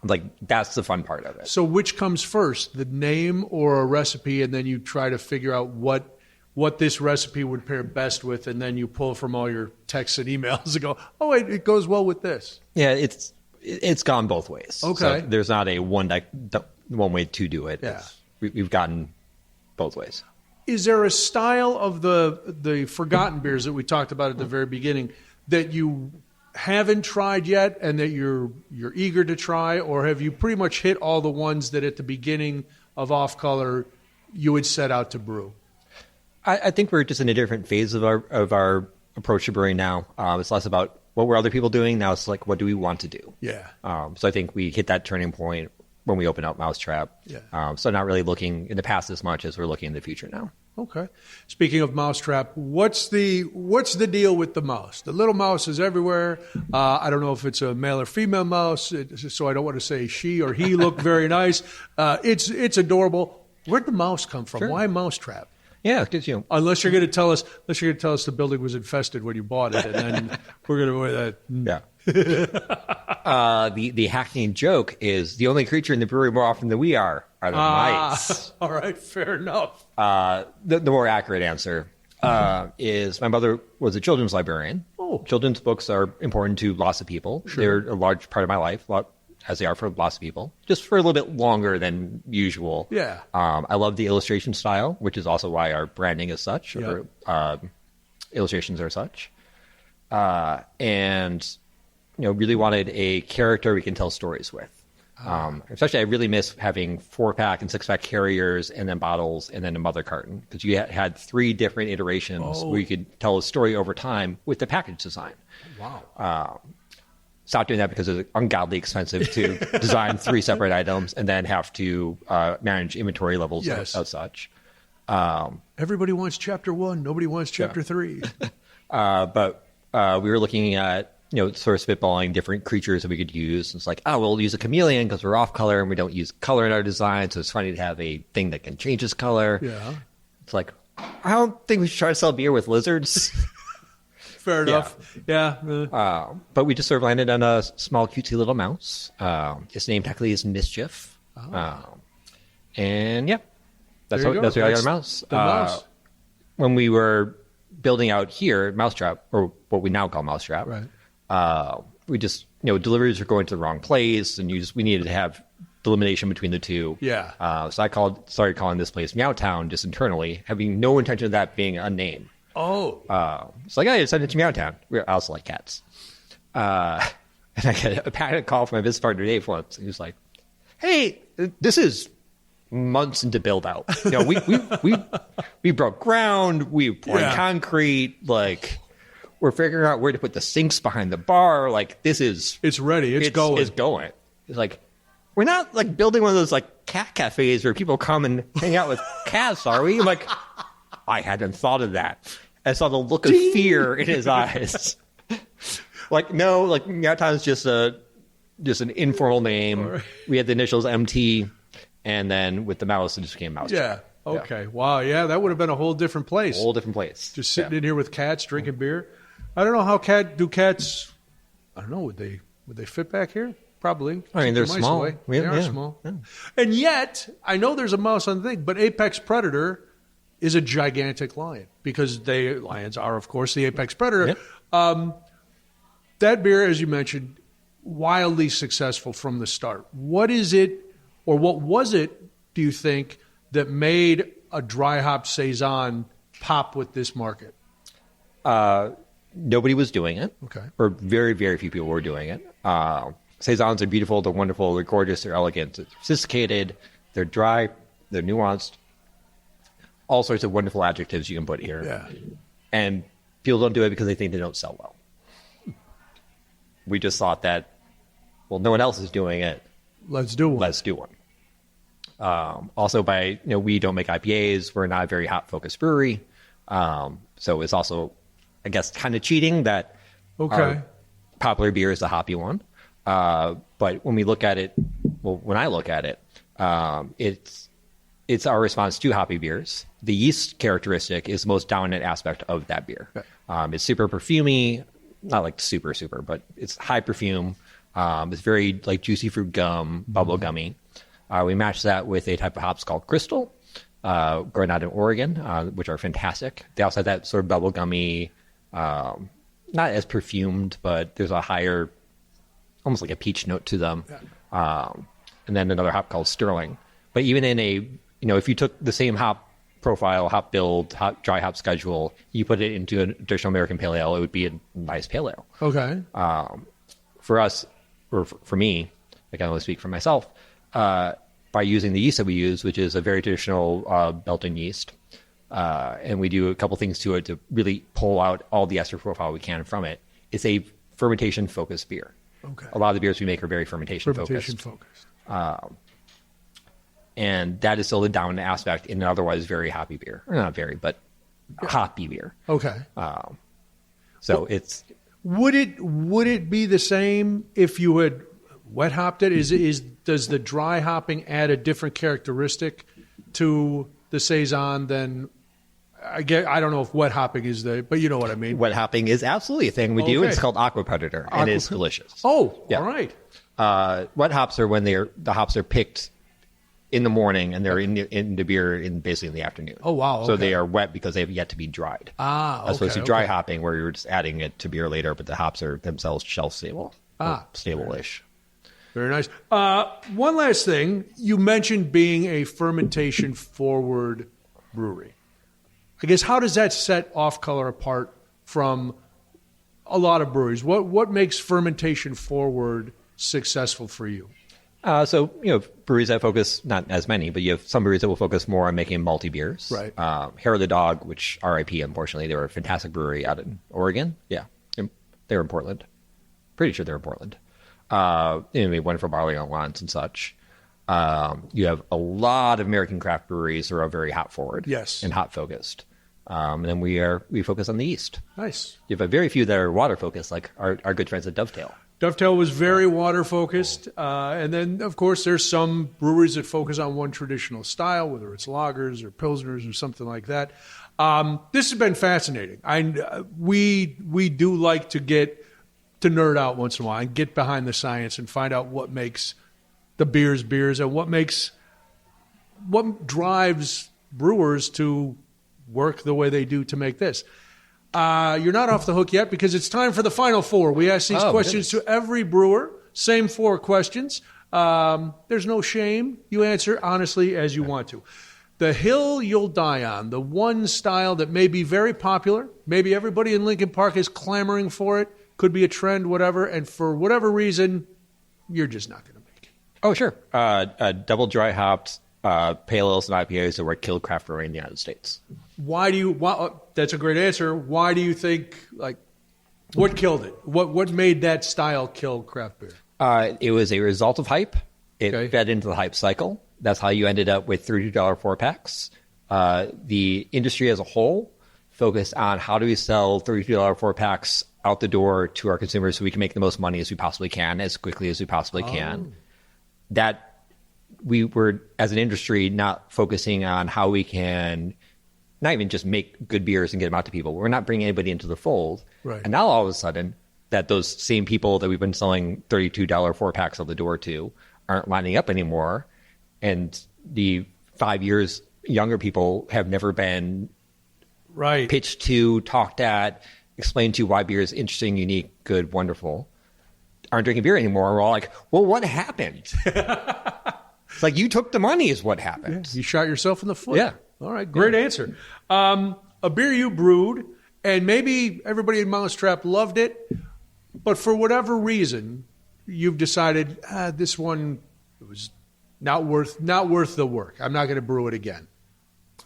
Like, that's the fun part of it. So which comes first, the name or a recipe, and then you try to figure out what this recipe would pair best with, and then you pull from all your texts and emails and go, oh, it goes well with this. Yeah, it's gone both ways. Okay. So there's not a one way to do it. Yeah. We've gotten both ways. Is there a style of the forgotten beers that we talked about at the very beginning that you haven't tried yet and that you're eager to try, or have you pretty much hit all the ones that at the beginning of Off Color you would set out to brew? I think we're just in a different phase of our approach to brewing now. It's less about what were other people doing. Now it's like, what do we want to do? Yeah. So I think we hit that turning point when we open up Mousetrap. Yeah. So not really looking in the past as much as we're looking in the future now. Okay. Speaking of Mousetrap, what's the deal with the mouse? The little mouse is everywhere. I don't know if it's a male or female mouse, so I don't want to say she or he look very nice. It's adorable. Where'd the mouse come from? Sure. Why Mousetrap? Yeah, because Unless you're going to tell us the building was infested when you bought it, and then we're going to. Yeah. The hackneyed joke is the only creature in the brewery more often than we are the mice. All right, fair enough. The more accurate answer is my mother was a children's librarian. Oh. Children's books are important to lots of people. Sure. They're a large part of my life, as they are for lots of people, just for a little bit longer than usual. Yeah. I love the illustration style, which is also why our branding is such, Yep. or illustrations are such. And really wanted a character we can tell stories with. Especially, I really miss having 4-pack and 6-pack carriers, and then bottles, and then a mother carton, because you had 3 different iterations where you could tell a story over time with the package design. Wow. Stopped doing that because it's ungodly expensive to design 3 separate items and then have to manage inventory levels Yes. of such. Everybody wants chapter 1. Nobody wants chapter 3. But we were looking at, sort of spitballing different creatures that we could use. It's like, we'll use a chameleon because we're off color and we don't use color in our design. So it's funny to have a thing that can change its color. Yeah. It's like, I don't think we should try to sell beer with lizards. Fair enough. Yeah. But we just sort of landed on a small, cutesy little mouse. Its name technically is Mischief. And yeah, that's There you how go. I got a mouse. The mouse. When we were building out here, Mousetrap, or what we now call Mousetrap, Right. we just, deliveries were going to the wrong place, and we needed to have delimitation between the two. Yeah. So I started calling this place Meowtown just internally, having no intention of that being a name. Oh. It's like, hey, send it to Meowtown. I also like cats. And I get a panic call from my business partner Dave once. He was like, hey, this is months into build out. We broke ground. We poured concrete. Like, we're figuring out where to put the sinks behind the bar. Like, this is... It's ready. It's going. It's going. It's like, we're not like building one of those like cat cafes where people come and hang out with cats, are we? Like, I hadn't thought of that. I saw the look of fear in his eyes. Like, no, like Meowtown's just an informal name. Right. We had the initials MT, and then with the mouse, it just became Mouse. Yeah. Okay. Yeah. Wow. Yeah, that would have been a whole different place. Just sitting in here with cats, drinking beer. I don't know how cats. I don't know. Would they fit back here? Probably. I mean, they're small. They are small. Yeah. And yet, I know there's a mouse on the thing, but apex predator is a gigantic lion because lions are, of course, the apex predator. Yep. That beer, as you mentioned, wildly successful from the start. What is it, or what was it, do you think, that made a dry hop saison pop with this market? Nobody was doing it. Okay. Or very, very few people were doing it. Saisons are beautiful, they're wonderful, they're gorgeous, they're elegant, they're sophisticated, they're dry, they're nuanced. All sorts of wonderful adjectives you can put here. Yeah. And people don't do it because they think they don't sell well. We just thought that, well, no one else is doing it. Let's do one. Let's do one. Also, we don't make IPAs. We're not a very hop-focused brewery. So it's also, I guess, kind of cheating that our popular beer is the hoppy one. But when we look at it, when I look at it, it's our response to hoppy beers. The yeast characteristic is the most dominant aspect of that beer. Okay. It's super perfumey, not like super, but it's high perfume. It's very like juicy fruit gum, bubble gummy. We match that with a type of hops called Crystal, grown out in Oregon, which are fantastic. They also have that sort of bubble gummy, not as perfumed, but there's a higher, almost like a peach note to them. Yeah. And then another hop called Sterling. But even in if you took the same hop profile, hop build, dry hop schedule, you put it into a traditional American pale ale, it would be a nice pale ale. Okay. For us, or for me, I can only speak for myself, by using the yeast that we use, which is a very traditional Belgian yeast, and we do a couple things to it to really pull out all the ester profile we can from it. It's a fermentation-focused beer. Okay. A lot of the beers we make are very fermentation-focused. And that is still the dominant aspect in an otherwise very hoppy beer. Or not very, but hoppy beer. Okay. It's... Would it be the same if you had wet hopped it? Does the dry hopping add a different characteristic to the saison than I don't know if wet hopping is but you know what I mean. Wet hopping is absolutely a thing we do. It's called Aqua Predator, and it's delicious. Oh, yeah. All right. Wet hops are when the hops are picked in the morning and they're in the beer basically in the afternoon. Oh, wow. So they are wet because they have yet to be dried. As opposed to dry hopping where you're just adding it to beer later, but the hops are themselves shelf stable. Stable-ish. Very nice. One last thing. You mentioned being a fermentation-forward brewery. I guess how does that set Off Color apart from a lot of breweries? What makes fermentation forward successful for you? Breweries that focus, not as many, but you have some breweries that will focus more on making malty beers. Right. Hair of the Dog, which RIP, unfortunately, they were a fantastic brewery out in Oregon. Yeah. They were in Portland. Pretty sure they're in Portland. We went for barley on lawns and such. You have a lot of American craft breweries that are very hop forward. Yes. And hop focused. And then we focus on the yeast. Nice. You have a very few that are water focused, like our good friends at Dovetail. Dovetail was very water focused. And then, of course, there's some breweries that focus on one traditional style, whether it's lagers or pilsners or something like that. This has been fascinating. We do like to get to nerd out once in a while and get behind the science and find out what makes the beers and what drives brewers to work the way they do to make this. You're not off the hook yet because it's time for the final four. We ask these questions to every brewer. Same four questions. There's no shame. You answer honestly as you want to. The hill you'll die on, the one style that may be very popular, maybe everybody in Lincoln Park is clamoring for it, could be a trend, whatever, and for whatever reason, you're just not going to make it. Oh, sure. Double dry hopped pale ales and IPAs are what killed craft brewing in the United States. That's a great answer. Why do you think, what killed it? What made that style kill craft beer? It was a result of hype. It fed into the hype cycle. That's how you ended up with $32 4-packs. The industry as a whole focused on how do we sell $32 4-packs out the door to our consumers so we can make the most money as we possibly can, as quickly as we possibly can. That we were, as an industry, not focusing on how we can not even just make good beers and get them out to people. We're not bringing anybody into the fold. Right. And now all of a sudden, that those same people that we've been selling $32 4-packs out the door to aren't lining up anymore. And the 5 years younger people have never been Right. pitched to, talked at, explained to why beer is interesting, unique, good, wonderful, aren't drinking beer anymore. We're all like, well, what happened? It's like, you took the money is what happened. You shot yourself in the foot. Yeah. All right. Great answer. A beer you brewed, and maybe everybody in Mousetrap loved it, but for whatever reason, you've decided this one was not worth the work. I'm not going to brew it again.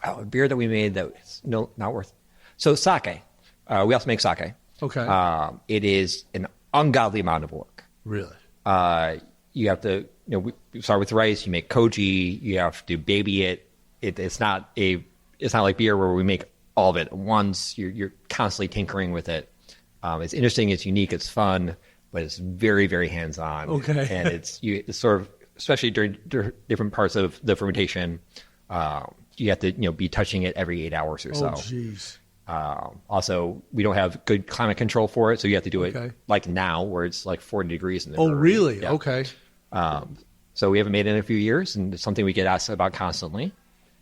Oh, a beer that we made that was not worth. So sake. We also make sake. Okay. It is an ungodly amount of work. Really? You have to, we start with rice. You make koji. You have to baby it. It's not like beer where we make all of it at once. You're constantly tinkering with it. It's interesting. It's unique. It's fun, but it's very, very hands-on. Okay. And it's sort of, especially during different parts of the fermentation, you have to be touching it every 8 hours or so. Oh, jeez. Also, we don't have good climate control for it, so you have to do it like now, where it's like 40 degrees in the brewery. Really? Yeah. Okay. So we haven't made it in a few years, and it's something we get asked about constantly.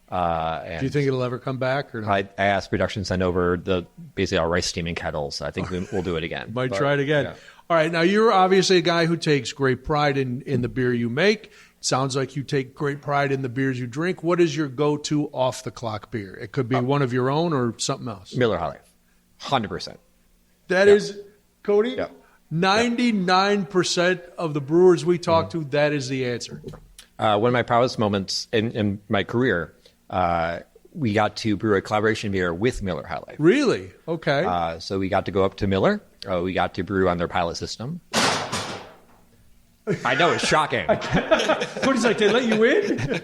Do you think it'll ever come back? Or not? I asked production to send over basically our rice steaming kettles. I think we'll do it again. Might try it again. Yeah. All right. Now, you're obviously a guy who takes great pride in the beer you make. Sounds like you take great pride in the beers you drink. What is your go-to off-the-clock beer? It could be one of your own or something else. Miller High Life, 100%. That is, Cody, Yeah. 99% of the brewers we talk to, that is the answer. One of my proudest moments in my career, we got to brew a collaboration beer with Miller High Life. Really? Okay. So we got to go up to Miller. We got to brew on their pilot system. I know, it's shocking. Cody's like, they let you in?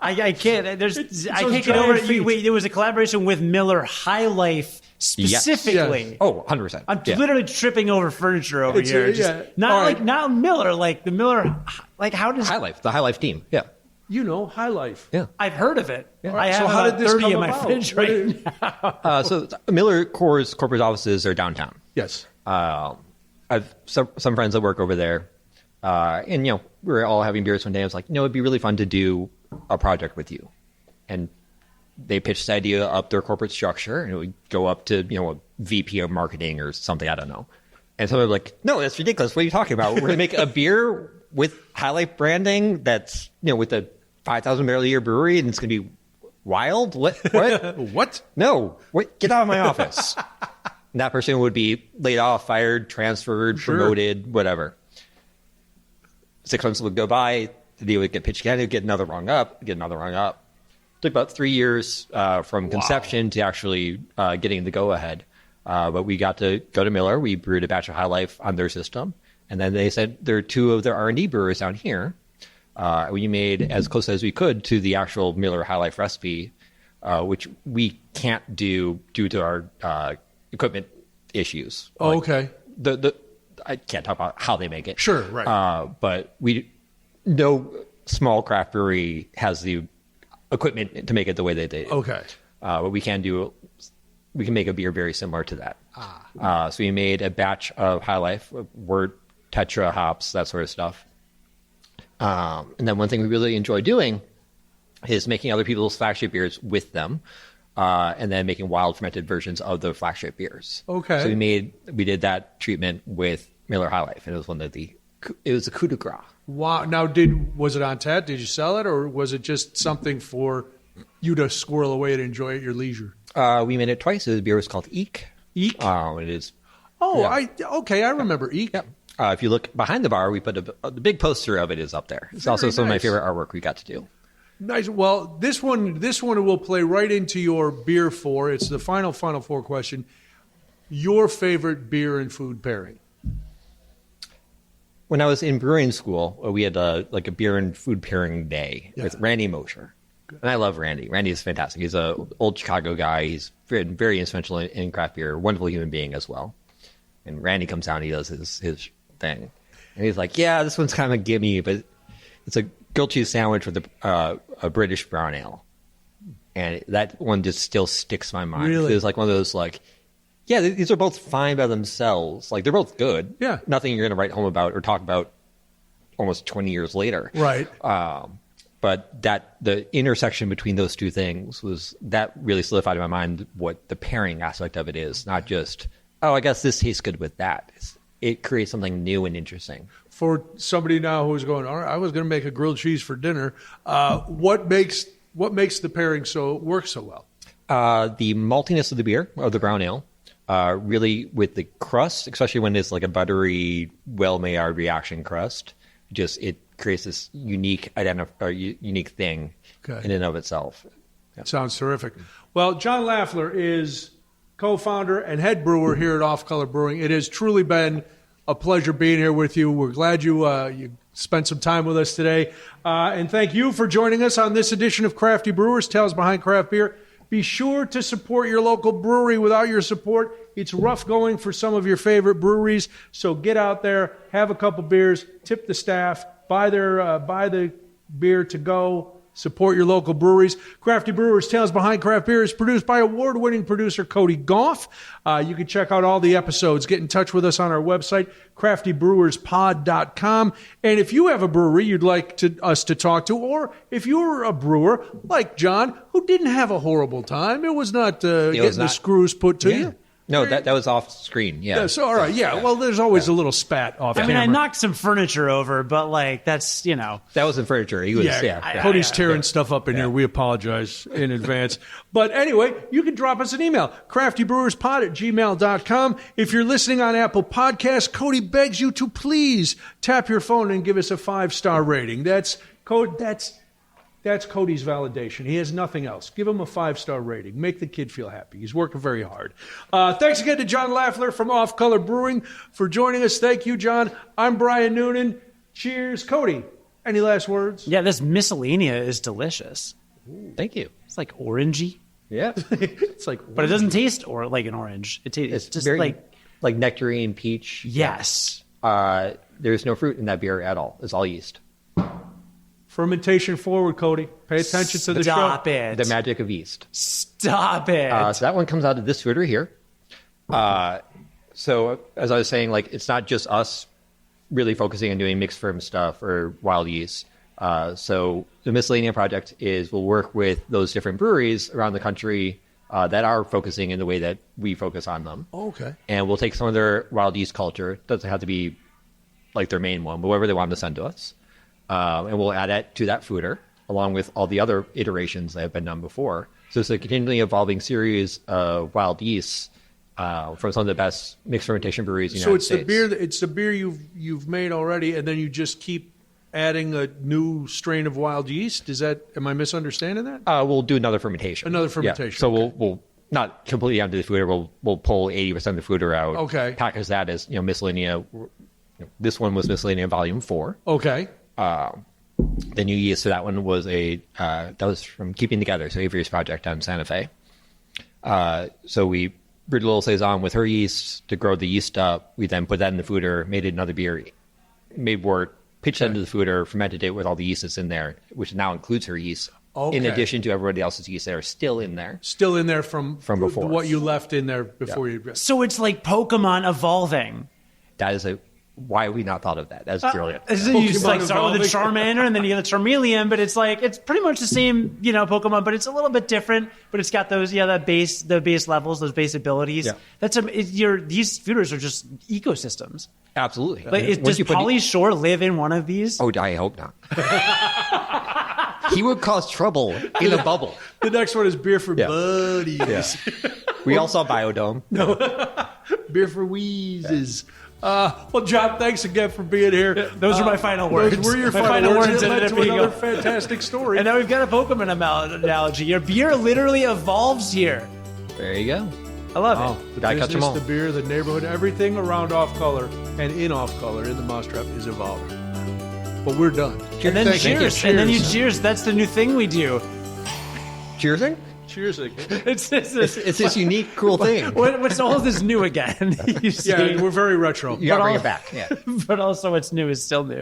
I can't. I can't get over it. Wait, there was a collaboration with Miller High Life specifically. Yes. Oh, 100%. I'm literally tripping over furniture over here. Not Miller, like the Miller. Like how does High Life, the High Life team. Yeah. You know, High Life. Yeah. I've heard of it. Yeah. I have So how about did this 30 come in my about? fridge right now. So Miller Core's corporate offices are downtown. Yes. I've some friends that work over there. And, we were all having beers one day. I was like, it'd be really fun to do a project with you. And they pitched the idea up their corporate structure, and it would go up to, a VP of marketing or something. I don't know. And so they're like, no, that's ridiculous. What are you talking about? We're going to make a beer with High Life branding that's, with a 5,000 barrel a year brewery, and it's going to be wild? What? What? No. What? Get out of my office. And that person would be laid off, fired, transferred, promoted, whatever. 6 months would go by, the deal would get pitched again, it would get another rung up. Took about 3 years from conception to actually getting the go-ahead. But we got to go to Miller. We brewed a batch of High Life on their system. And then they said there are 2 of their R&D brewers down here. We made as close as we could to the actual Miller High Life recipe, which we can't do due to our equipment issues. Oh, okay. I can't talk about how they make it. Sure, right. But no small craft brewery has the equipment to make it the way they do. Okay. But we can make a beer very similar to that. So we made a batch of High Life, wort, tetra, hops, that sort of stuff. And then one thing we really enjoy doing is making other people's flagship beers with them. And then making wild fermented versions of the flagship beers. Okay. So we did that treatment with Miller High Life, and it was a coup de grace. Wow. Now, was it on tap? Did you sell it, or was it just something for you to squirrel away and enjoy at your leisure? We made it twice. The beer was called Eek. Eek? It is. Oh, yeah. I remember Eek. Yep. If you look behind the bar, we put the big poster of it is up there. It's also some of my favorite artwork we got to do. Nice. Well, this one will play right into your beer four. It's the final four question. Your favorite beer and food pairing? When I was in brewing school, we had a beer and food pairing day with Randy Mosher. And I love Randy. Randy is fantastic. He's an old Chicago guy. He's been very influential in craft beer. Wonderful human being as well. And Randy comes down and he does his thing. And he's like, yeah, this one's kind of a gimme, but it's a grilled cheese sandwich with a British brown ale. And that one just still sticks in my mind. Really? It's like one of those these are both fine by themselves. Like, they're both good. Yeah. Nothing you're going to write home about or talk about almost 20 years later. Right. But the intersection between those two things that really solidified in my mind what the pairing aspect of it is, not just, oh, I guess this tastes good with that. It creates something new and interesting. For somebody now who's going, all right, I was going to make a grilled cheese for dinner. What makes the pairing work so well? The maltiness of the beer, of the brown ale, really with the crust, especially when it's like a buttery, well-made reaction crust, it creates this unique thing in and of itself. Yeah. Sounds terrific. Well, John Laffler is co-founder and head brewer here at Off Color Brewing. It has truly been a pleasure being here with you. We're glad you spent some time with us today. And thank you for joining us on this edition of Crafty Brewers, Tales Behind Craft Beer. Be sure to support your local brewery. Without your support, it's rough going for some of your favorite breweries. So get out there, have a couple beers, tip the staff, buy the beer to go, support your local breweries. Crafty Brewers, Tales Behind Craft Beer is produced by award-winning producer Cody Gough. You can check out all the episodes. Get in touch with us on our website, craftybrewerspod.com. And if you have a brewery you'd like us to talk to, or if you're a brewer like John, who didn't have a horrible time, it was not the screws put to you. No, that was off screen. Yeah. So, all right. Yeah. Well, there's always a little spat off. I mean, I knocked some furniture over, but that's that wasn't furniture. He was Cody's tearing stuff up in here. We apologize in advance. But anyway, you can drop us an email, craftybrewerspod@gmail.com. If you're listening on Apple Podcasts, Cody begs you to please tap your phone and give us a 5-star rating. That's Cody's validation. He has nothing else. Give him a 5-star rating. Make the kid feel happy. He's working very hard. Thanks again to John Laffler from Off Color Brewing for joining us. Thank you, John. I'm Brian Noonan. Cheers. Cody, any last words? Yeah, this miscellanea is delicious. Ooh. Thank you. It's like orangey. Yeah. It's like, but it doesn't taste like an orange. It's just very, like nectarine, peach. Yes. There's no fruit in that beer at all. It's all yeast. Fermentation forward, Cody. Pay attention to the show. Stop it. The magic of yeast. Stop it. So that one comes out of this foeder here. So as I was saying, it's not just us really focusing on doing mixed ferm stuff or wild yeast. So the Miscellanea Project we'll work with those different breweries around the country that are focusing in the way that we focus on them. Okay. And we'll take some of their wild yeast culture. It doesn't have to be their main one, but whatever they want to send to us. And we'll add it to that foeder, along with all the other iterations that have been done before. So it's a continually evolving series of wild yeasts from some of the best mixed fermentation breweries in the United States. So it's the beer you've made already, and then you just keep adding a new strain of wild yeast? Am I misunderstanding that? We'll do another fermentation. Another fermentation. Yeah. So we'll not completely empty the foeder. We'll pull 80% of the foeder out. Okay. Package that as miscellanea. This one was miscellanea volume 4. Okay. The new yeast for that one was that was from Keeping Together, so Avery's project down in Santa Fe. So we brewed a little saison with her yeast to grow the yeast up. We then put that in the foeder, made it another beer, made wort, pitched that into the foeder, fermented it with all the yeast that's in there, which now includes her yeast. Okay. In addition to everybody else's yeast that are still in there. Still in there from before. What you left in there before you... So it's like Pokemon evolving. That is why have we not thought of that? That's brilliant. You start with the Charmander and then you get the Charmeleon, but it's pretty much the same, Pokemon, but it's a little bit different. But it's got those, the base levels, those base abilities. Yeah. These foeders are just ecosystems. Absolutely. Does Pauly Shore live in one of these? Oh, I hope not. He would cause trouble in a bubble. The next one is beer for buddies. Yeah. We all saw Biodome. No, beer for wheezes. Yeah. Well, John, thanks again for being here. Those are my final words. Those were your final words. It led to another fantastic story. And now we've got a Pokemon analogy. Your beer literally evolves here. There you go. I love it. The business, the beer, the neighborhood, everything around Off Color and in Off Color in the Mousetrap is evolving. But we're done. And then cheers. And then you cheers. That's the new thing we do. Cheersing? Cheersing. It's this unique, cool thing. What's old is new again. Yeah, we're very retro. You gotta bring it back. Yeah. But also what's new is still new.